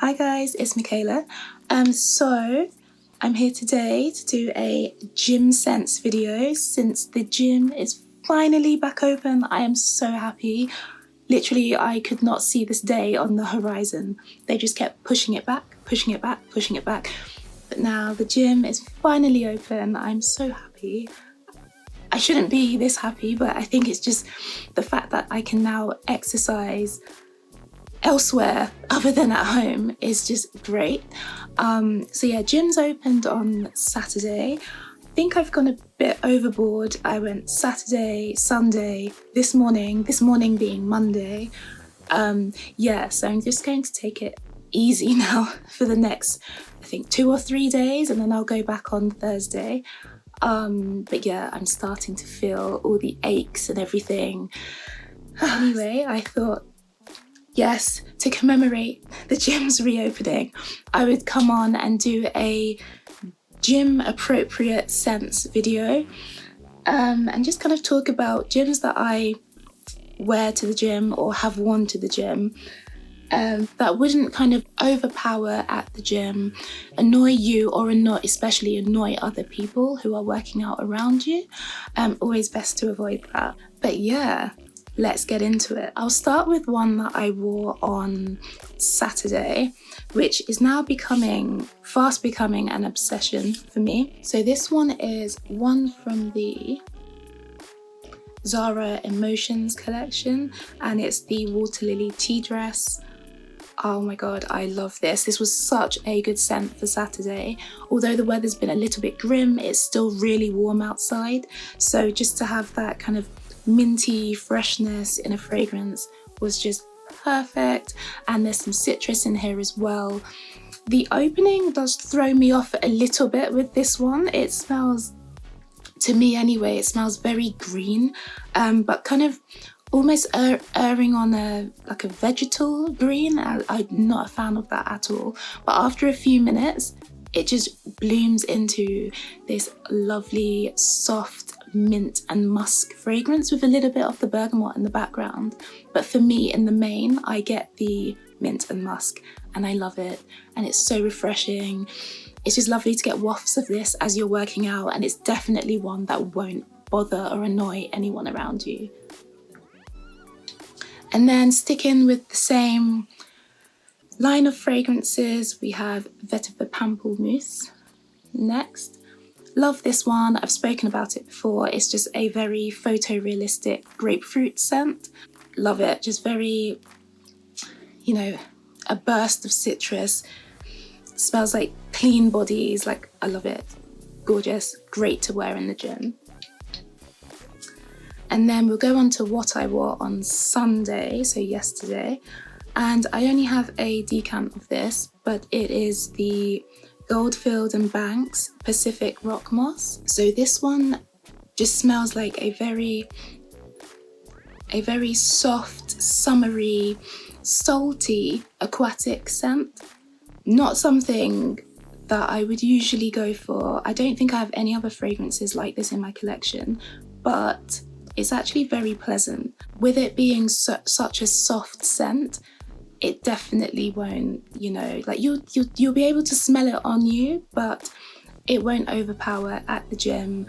Hi guys, it's Michaela. So I'm here today to do a gym scents video. Since the gym is finally back open, I am so happy. Literally, I could not see this day on the horizon. They just kept pushing it back, pushing it back, pushing it back. But now the gym is finally open. I'm so happy. I shouldn't be this happy, but I think it's just the fact that I can now exercise elsewhere other than at home is just great. So yeah, gym's opened on Saturday. I think I've gone a bit overboard. I went Saturday, Sunday, this morning being Monday. So I'm just going to take it easy now for the next, I think 2 or 3 days, and then I'll go back on Thursday. But yeah, I'm starting to feel all the aches and everything. Anyway, I thought, yes, to commemorate the gym's reopening, I would come on and do a gym appropriate scents video, and just kind of talk about gyms that I wear to the gym or have worn to the gym, that wouldn't kind of overpower at the gym, annoy you, or especially annoy other people who are working out around you. Always best to avoid that. But yeah, let's get into it. I'll start with one that I wore on Saturday, which is now fast becoming an obsession for me. So this one is one from the Zara Emotions collection, and it's the Water Lily tea dress. Oh my god, I love this. This was such a good scent for Saturday. Although the weather's been a little bit grim, it's still really warm outside. So just to have that kind of minty freshness in a fragrance was just perfect. And there's some citrus in here as well. The opening does throw me off a little bit with this one. It smells, to me anyway, it smells very green, but kind of almost erring on a vegetal green. I'm not a fan of that at all. But after a few minutes, it just blooms into this lovely, soft mint and musk fragrance with a little bit of the bergamot in the background. But for me, in the main, I get the mint and musk, and I love it. And it's so refreshing. It's just lovely to get wafts of this as you're working out, and it's definitely one that won't bother or annoy anyone around you. And then sticking with the same line of fragrances, we have Vetiver Pamplemousse next. Love this one. I've spoken about it before. It's just a very photorealistic grapefruit scent. Love it. Just very, a burst of citrus. Smells like clean bodies. I love it. Gorgeous. Great to wear in the gym. And then we'll go on to what I wore on Sunday, so yesterday. And I only have a decant of this, but it is the Goldfield and Banks Pacific Rock Moss. So this one just smells like a very soft, summery, salty, aquatic scent. Not something that I would usually go for. I don't think I have any other fragrances like this in my collection, but it's actually very pleasant. With it being such a soft scent, it definitely won't, you'll be able to smell it on you, but it won't overpower at the gym.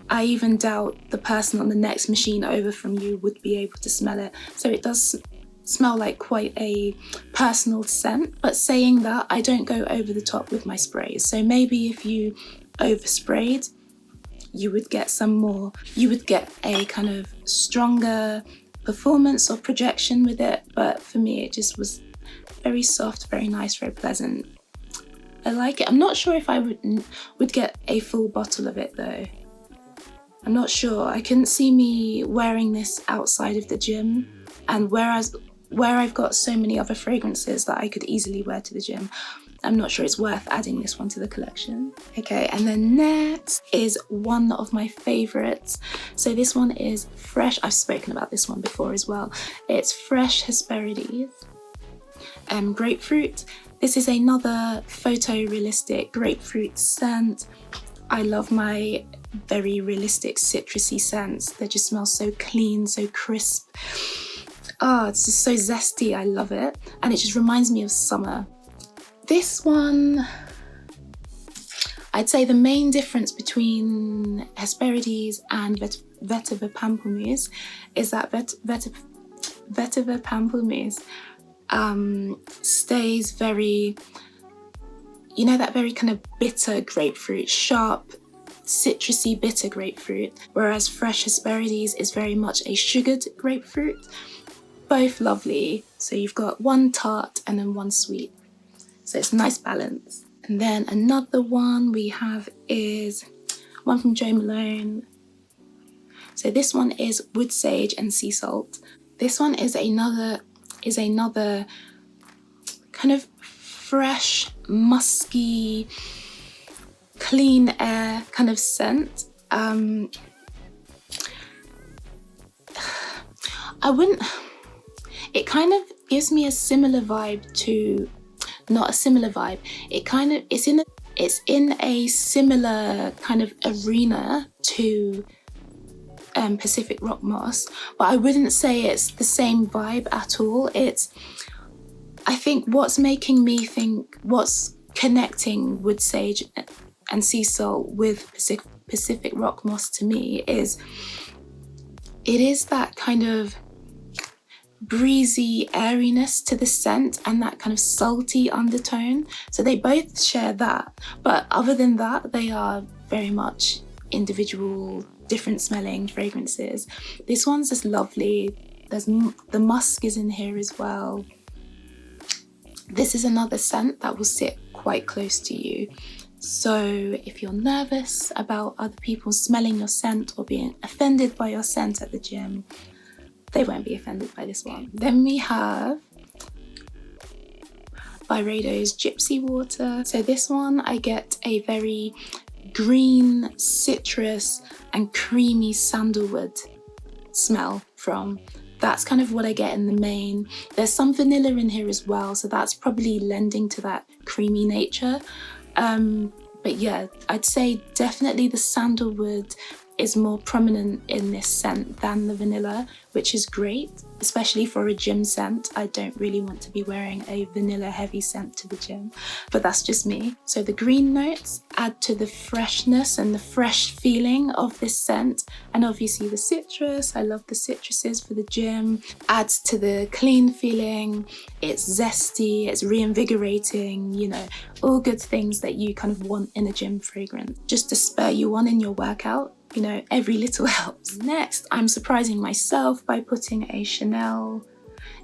I even doubt the person on the next machine over from you would be able to smell it. So it does smell like quite a personal scent. But saying that, I don't go over the top with my sprays. So maybe if you oversprayed, you would get a kind of stronger performance or projection with it. But for me, it just was very soft, very nice, very pleasant. I like it. I'm not sure if I would get a full bottle of it though. I'm not sure. I couldn't see me wearing this outside of the gym, and where I've got so many other fragrances that I could easily wear to the gym, I'm not sure it's worth adding this one to the collection. Okay, and then next is one of my favorites. So this one is Fresh. I've spoken about this one before as well. It's Fresh Hesperides. Grapefruit. This is another photorealistic grapefruit scent. I love my very realistic citrusy scents. They just smell so clean, so crisp. It's just so zesty. I love it. And it just reminds me of summer. This one, I'd say the main difference between Hesperides and Vetiver Pamplemousse is that Vetiver Pamplemousse stays very, you know, that very kind of bitter grapefruit, sharp, citrusy, bitter grapefruit, whereas fresh Hesperides is very much a sugared grapefruit. Both lovely. So you've got one tart and then one sweet. So it's a nice balance. And then another one we have is one from Jo Malone. So this one is wood sage and sea salt. This one is another kind of fresh, musky, clean air kind of scent. It kind of gives me a similar vibe to, not a similar vibe, it's in a similar kind of arena to Pacific Rock Moss, but I wouldn't say it's the same vibe at all. I think what's connecting wood sage and sea salt with Pacific Rock Moss to me is, it is that kind of breezy airiness to the scent and that kind of salty undertone. So they both share that, but other than that, they are very much individual, different smelling fragrances. This one's just lovely. The musk is in here as well. This is another scent that will sit quite close to you. So if you're nervous about other people smelling your scent or being offended by your scent at the gym, they won't be offended by this one. Then we have Byredo's Gypsy Water. So this one, I get a very green, citrus and creamy sandalwood smell from. That's kind of what I get in the main. There's some vanilla in here as well, so that's probably lending to that creamy nature. But yeah, I'd say definitely the sandalwood is more prominent in this scent than the vanilla, which is great, especially for a gym scent. I don't really want to be wearing a vanilla heavy scent to the gym, but that's just me. So the green notes add to the freshness and the fresh feeling of this scent. And obviously the citrus, I love the citruses for the gym, adds to the clean feeling. It's zesty, it's reinvigorating, you know, all good things that you kind of want in a gym fragrance, just to spur you on in your workout. You know, every little helps. Next, I'm surprising myself by putting a Chanel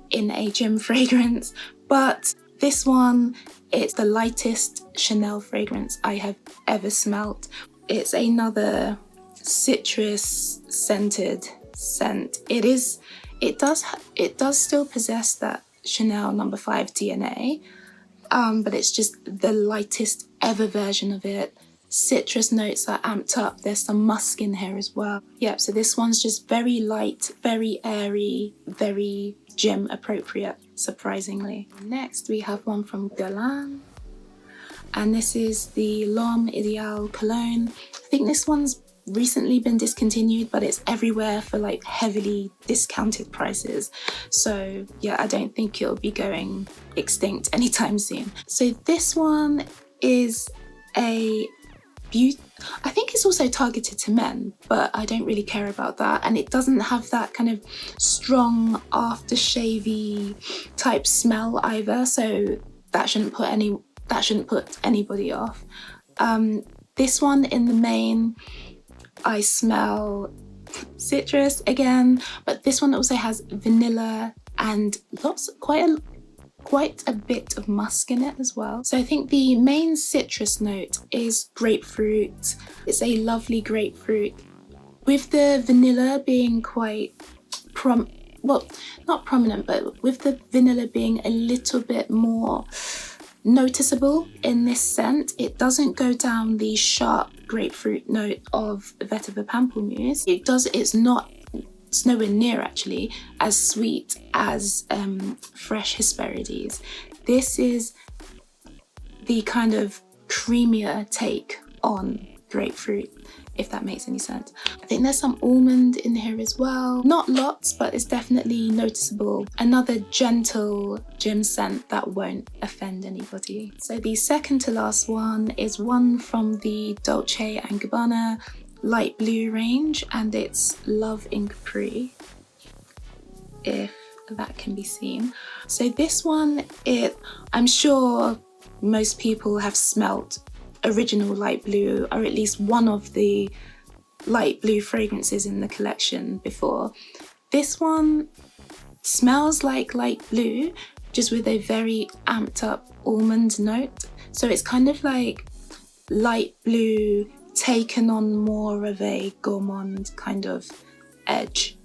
in a gym fragrance, but this one, it's the lightest Chanel fragrance I have ever smelt. It's another citrus scented scent. It does still possess that Chanel No. 5 DNA, but it's just the lightest ever version of it. Citrus notes are amped up. There's some musk in here as well. Yep, so this one's just very light, very airy, very gym appropriate, surprisingly. Next, we have one from Guerlain, and this is the L'Homme Ideal Cologne. I think this one's recently been discontinued, but it's everywhere for like heavily discounted prices. So yeah, I don't think it'll be going extinct anytime soon. So this one is I think it's also targeted to men, but I don't really care about that. And it doesn't have that kind of strong aftershave-y type smell either, so that shouldn't put anybody off. This one in the main, I smell citrus again, but this one also has vanilla and quite a bit of musk in it as well. So I think the main citrus note is grapefruit. It's a lovely grapefruit, with the vanilla being quite not prominent, but with the vanilla being a little bit more noticeable in this scent. It doesn't go down the sharp grapefruit note of Vetiver Pamplemousse. It's nowhere near actually as sweet as fresh Hesperides. This is the kind of creamier take on grapefruit. if that makes any sense. I think there's some almond in here as well. Not lots, but it's definitely noticeable. Another gentle gym scent that won't offend anybody. So the second to last one is one from the Dolce & Gabbana light blue range, and it's Love in Capri, if that can be seen. So this one, I'm sure most people have smelt original light blue, or at least one of the light blue fragrances in the collection before. This one smells like light blue, just with a very amped up almond note. So it's kind of like light blue taken on more of a gourmand kind of edge,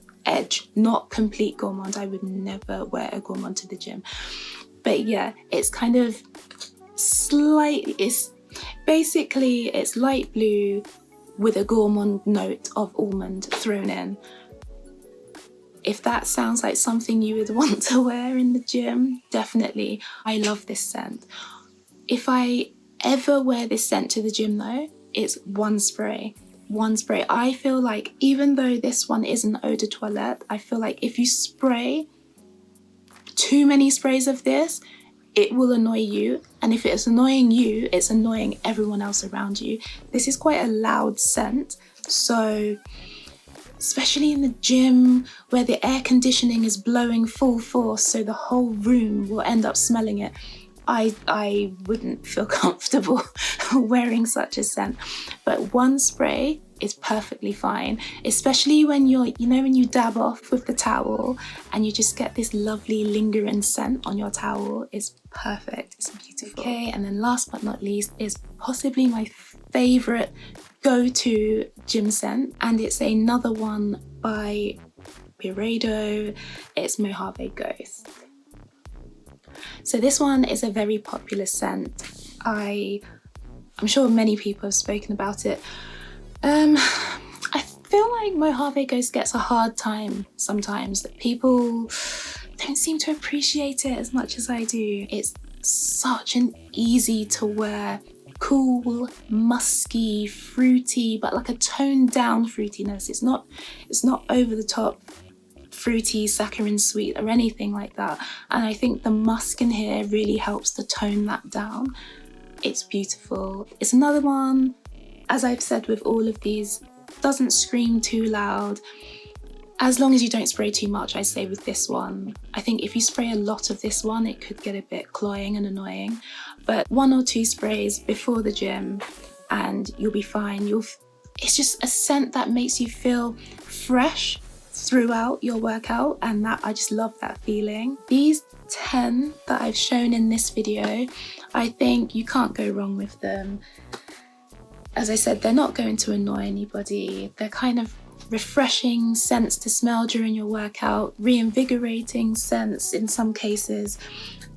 not complete gourmand. I would never wear a gourmand to the gym. But yeah, it's kind of slightly, it's light blue with a gourmand note of almond thrown in. If that sounds like something you would want to wear in the gym, definitely. I love this scent. If I ever wear this scent to the gym though, it's one spray. I feel like even though this one is an eau de toilette, I feel like if you spray too many sprays of this, it will annoy you. And if it's annoying you, it's annoying everyone else around you. This is quite a loud scent. So especially in the gym where the air conditioning is blowing full force, so the whole room will end up smelling it. I wouldn't feel comfortable wearing such a scent. But one spray is perfectly fine, especially when when you dab off with the towel and you just get this lovely lingering scent on your towel. It's perfect, it's beautiful. Okay, and then last but not least is possibly my favorite go-to gym scent, and it's another one by Byredo. It's Mojave Ghost. So this one is a very popular scent. I'm sure many people have spoken about it. I feel like Mojave Ghost gets a hard time sometimes. People don't seem to appreciate it as much as I do. It's such an easy to wear, cool, musky, fruity, but like a toned down fruitiness. It's not over the top fruity, saccharine sweet or anything like that. And I think the musk in here really helps to tone that down. It's beautiful. It's another one, as I've said with all of these, doesn't scream too loud. As long as you don't spray too much, I say with this one. I think if you spray a lot of this one, it could get a bit cloying and annoying. But 1 or 2 sprays before the gym and you'll be fine. It's just a scent that makes you feel fresh throughout your workout, and that I just love that feeling. These 10 that I've shown in this video, I think you can't go wrong with them. As I said, they're not going to annoy anybody. They're kind of refreshing scents to smell during your workout, reinvigorating scents in some cases.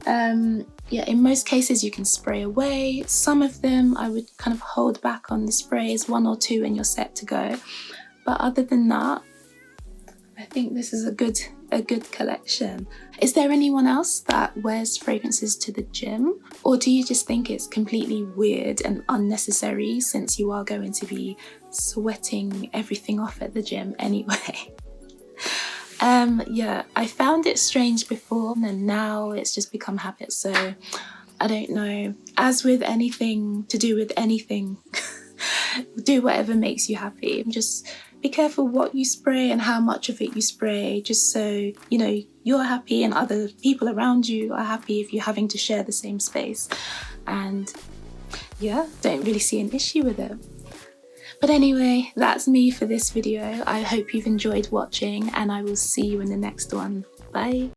Yeah, in most cases you can spray away. Some of them I would kind of hold back on the sprays, 1 or 2 and you're set to go. But other than that, I think this is a good collection. Is there anyone else that wears fragrances to the gym? Or do you just think it's completely weird and unnecessary since you are going to be sweating everything off at the gym anyway? Yeah, I found it strange before and now it's just become habit, so I don't know. As with anything to do with anything, do whatever makes you happy. Just be careful what you spray and how much of it you spray, just so you're happy and other people around you are happy if you're having to share the same space. And yeah, don't really see an issue with it. But anyway, that's me for this video. I hope you've enjoyed watching and I will see you in the next one. Bye.